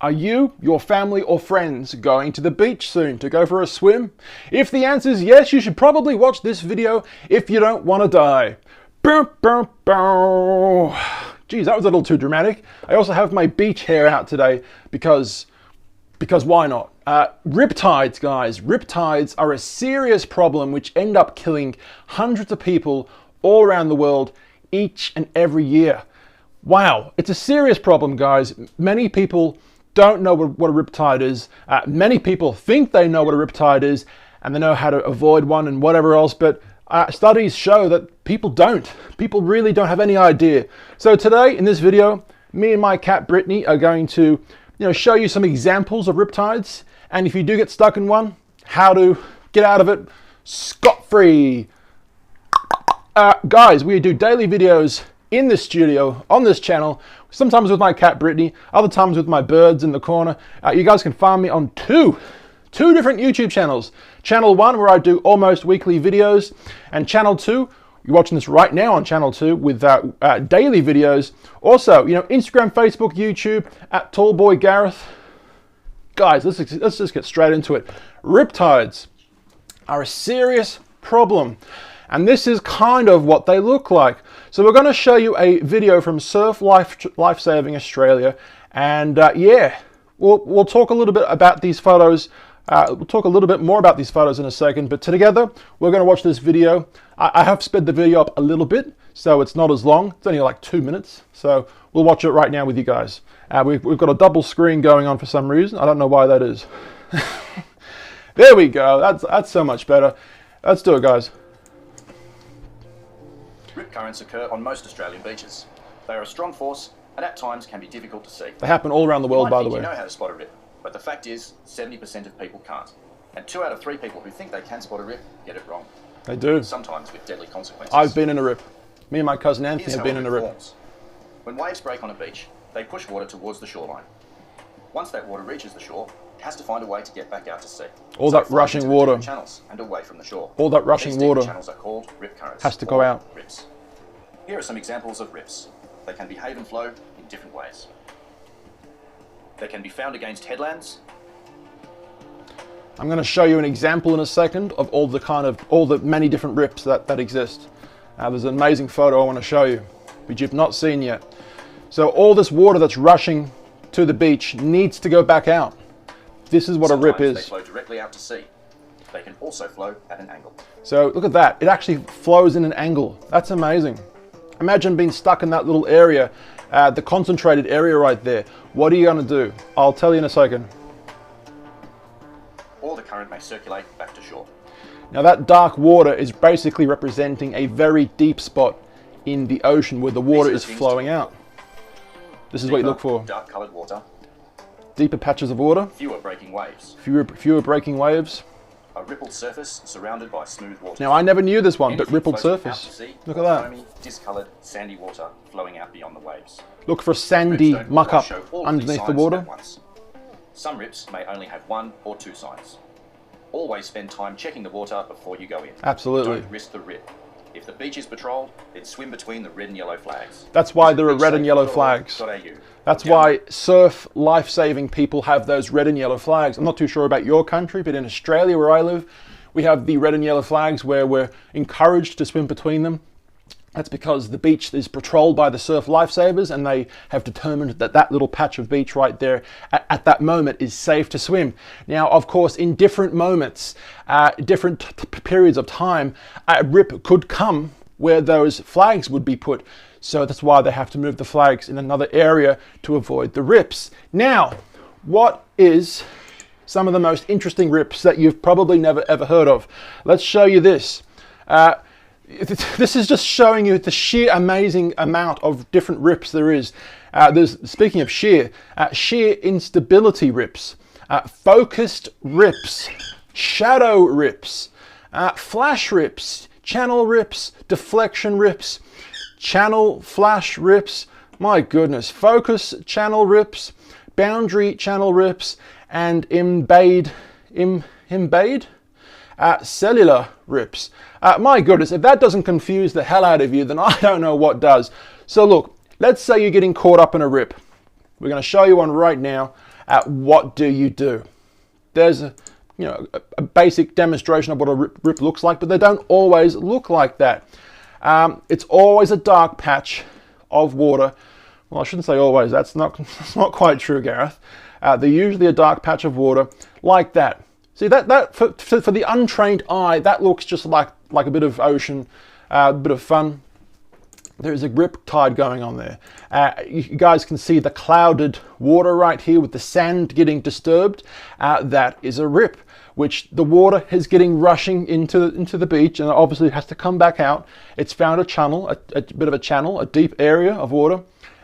Are you, your family or friends going to the beach soon to go for a swim? If the answer is yes, you should probably watch this video if you don't want to die. Bow, bow, bow. Geez, that was a little too dramatic. I also have my beach hair out today because why not? Riptides, guys. Riptides are a serious problem which end up killing hundreds of people all around the world each and every year. Wow, it's a serious problem, guys. Many people don't know what a riptide is. Many people think they know what a riptide is and they know how to avoid one and whatever else, but studies show that people don't. People really don't have any idea. So today in this video, me and my cat Brittany are going to show you some examples of riptides, and if you do get stuck in one, how to get out of it scot-free. Guys, we do daily videos in the studio, on this channel, sometimes with my cat Brittany, other times with my birds in the corner. You guys can find me on two different YouTube channels. Channel 1, where I do almost weekly videos, and Channel 2, you're watching this right now on Channel 2 with daily videos. Also, Instagram, Facebook, YouTube, at Tallboy Gareth. Guys, let's just get straight into it. Riptides are a serious problem, and this is kind of what they look like. So we're going to show you a video from Surf Lifesaving Australia, and yeah, we'll talk a little bit about these photos. We'll talk a little bit more about these photos in a second, but together we're going to watch this video. I have sped the video up a little bit, so it's not as long. It's only like 2 minutes, so we'll watch it right now with you guys. We've got a double screen going on for some reason. I don't know why that is. There we go. That's so much better. Let's do it, guys. Rip currents occur on most Australian beaches. They are a strong force and at times can be difficult to see. They happen all around the world, by the way. You know how to spot a rip, but the fact is 70% of people can't. And 2 out of 3 people who think they can spot a rip get it wrong. They do. Sometimes with deadly consequences. I've been in a rip. Me and my cousin Anthony have been in a rip. Forms. When waves break on a beach, they push water towards the shoreline. Once that water reaches the shore, it has to find a way to get back out to sea. All that rushing water. Channels and away from the shore. All that rushing water channels are called rip currents. Has to go out. Rips. Here are some examples of rips. They can behave and flow in different ways. They can be found against headlands. I'm going to show you an example in a second of all the many different rips that exist. There's an amazing photo I want to show you, which you've not seen yet. So all this water that's rushing to the beach needs to go back out. This is what a rip is. They flow directly out to sea. They can also flow at an angle. So look at that. It actually flows in an angle. That's amazing. Imagine being stuck in that little area, the concentrated area right there. What are you going to do? I'll tell you in a second. Or the current may circulate back to shore. Now that dark water is basically representing a very deep spot in the ocean where the water is flowing out. This is what you look for. Dark coloured water. Deeper patches of water. Fewer breaking waves. Fewer breaking waves. A rippled surface surrounded by smooth water. Now I never knew this one, but rippled surface. Look at that. Foamy, discoloured, sandy water flowing out beyond the waves. Look for sandy muck up underneath the water. Some rips may only have 1 or 2 signs. Always spend time checking the water before you go in. Absolutely. Don't risk the rip. If the beach is patrolled, then swim between the red and yellow flags. That's why there are red and yellow flags. That's why surf life-saving people have those red and yellow flags. I'm not too sure about your country, but in Australia where I live, we have the red and yellow flags where we're encouraged to swim between them. That's because the beach is patrolled by the surf lifesavers, and they have determined that that little patch of beach right there at that moment is safe to swim. Now, of course, in different moments, different periods of time, a rip could come where those flags would be put. So that's why they have to move the flags in another area to avoid the rips. Now, what is some of the most interesting rips that you've probably never ever heard of? Let's show you this. This is just showing you the sheer amazing amount of different rips there is. Speaking of sheer instability rips, focused rips, shadow rips, flash rips, channel rips, deflection rips, channel flash rips, my goodness, focus channel rips, boundary channel rips, and embayed cellular rips. My goodness, if that doesn't confuse the hell out of you, then I don't know what does. So look, let's say you're getting caught up in a rip. We're going to show you one right now. what do you do? There's a basic demonstration of what a rip looks like, but they don't always look like that. It's always a dark patch of water. Well, I shouldn't say always. That's not quite true, Gareth. They're usually a dark patch of water like that. See, that for the untrained eye, that looks just like a bit of ocean, a bit of fun. There's a rip tide going on there. You guys can see the clouded water right here with the sand getting disturbed. That is a rip, which the water is getting rushing into the beach, and obviously it has to come back out. It's found a channel, a bit of a channel, a deep area of water,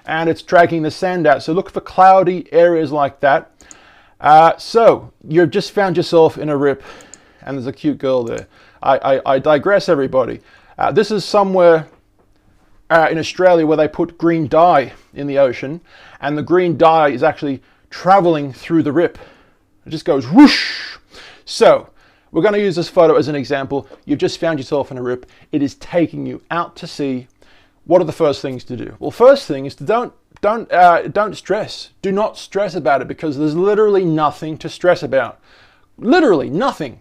and it's dragging the sand out. So look for cloudy areas like that. So you've just found yourself in a rip, and there's a cute girl there. I digress, everybody. This is somewhere in Australia where they put green dye in the ocean, and the green dye is actually traveling through the rip. It just goes whoosh. So we're going to use this photo as an example. You've just found yourself in a rip. It is taking you out to sea. What are the first things to do? Well, first thing is to don't stress. Do not stress about it, because there's literally nothing to stress about. Literally nothing.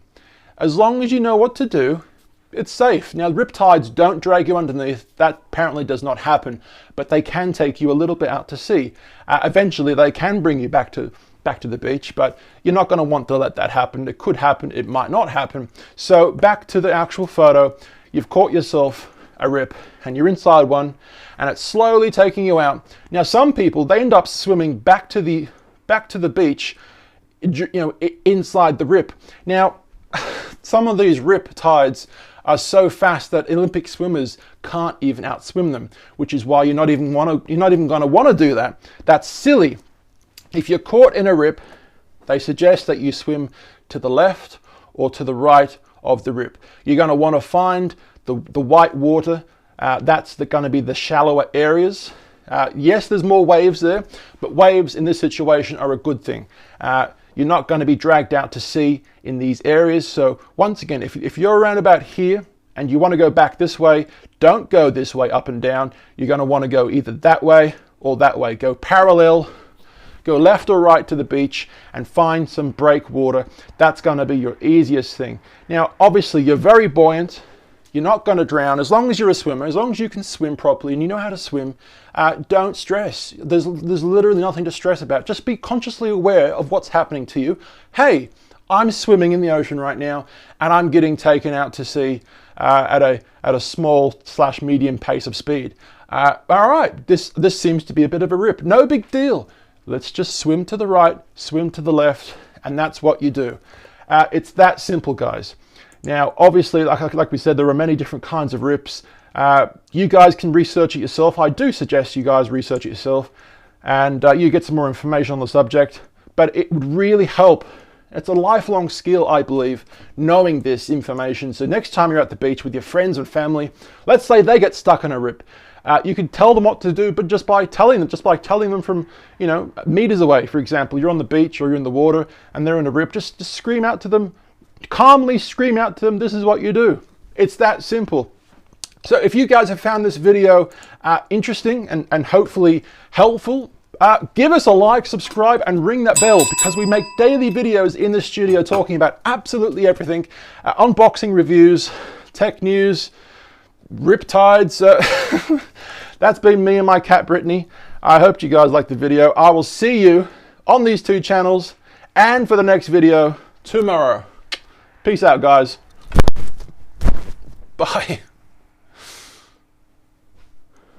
As long as you know what to do, it's safe. Now, riptides don't drag you underneath. That apparently does not happen, but they can take you a little bit out to sea. Eventually, they can bring you back to the beach, but you're not going to want to let that happen. It could happen. It might not happen. So back to the actual photo. You've caught yourself a rip, and you're inside one, and it's slowly taking you out. Now, some people, they end up swimming back to the beach, inside the rip. Now, some of these rip tides are so fast that Olympic swimmers can't even outswim them, which is why you're not even going to want to do that. That's silly. If you're caught in a rip, they suggest that you swim to the left or to the right of the rip. You're going to want to find the white water. That's going to be the shallower areas. Yes, there's more waves there, but waves in this situation are a good thing. You're not going to be dragged out to sea in these areas. So once again, if you're around about here and you want to go back this way, don't go this way up and down. You're going to want to go either that way or that way. Go parallel, go left or right to the beach, and find some breakwater. That's going to be your easiest thing. Now, obviously, you're very buoyant. You're not going to drown. As long as you're a swimmer, as long as you can swim properly and you know how to swim, don't stress. There's literally nothing to stress about. Just be consciously aware of what's happening to you. Hey, I'm swimming in the ocean right now, and I'm getting taken out to sea at a small/medium pace of speed. All right, this seems to be a bit of a rip. No big deal. Let's just swim to the right, swim to the left, and that's what you do. It's that simple, guys. Now, obviously, like we said, there are many different kinds of rips. You guys can research it yourself. I do suggest you guys research it yourself, and you get some more information on the subject. But it would really help. It's a lifelong skill, I believe, knowing this information. So next time you're at the beach with your friends and family, let's say they get stuck in a rip. You can tell them what to do, but just by telling them from, meters away, for example. You're on the beach or you're in the water and they're in a rip, just scream out to them. Calmly scream out to them, this is what you do. It's that simple. So if you guys have found this video interesting and hopefully helpful, give us a like, subscribe, and ring that bell, because we make daily videos in the studio talking about absolutely everything. Unboxing reviews, tech news, riptides. That's been me and my cat Brittany. I hope you guys liked the video. I will see you on these two channels and for the next video tomorrow. Peace out, guys. Bye.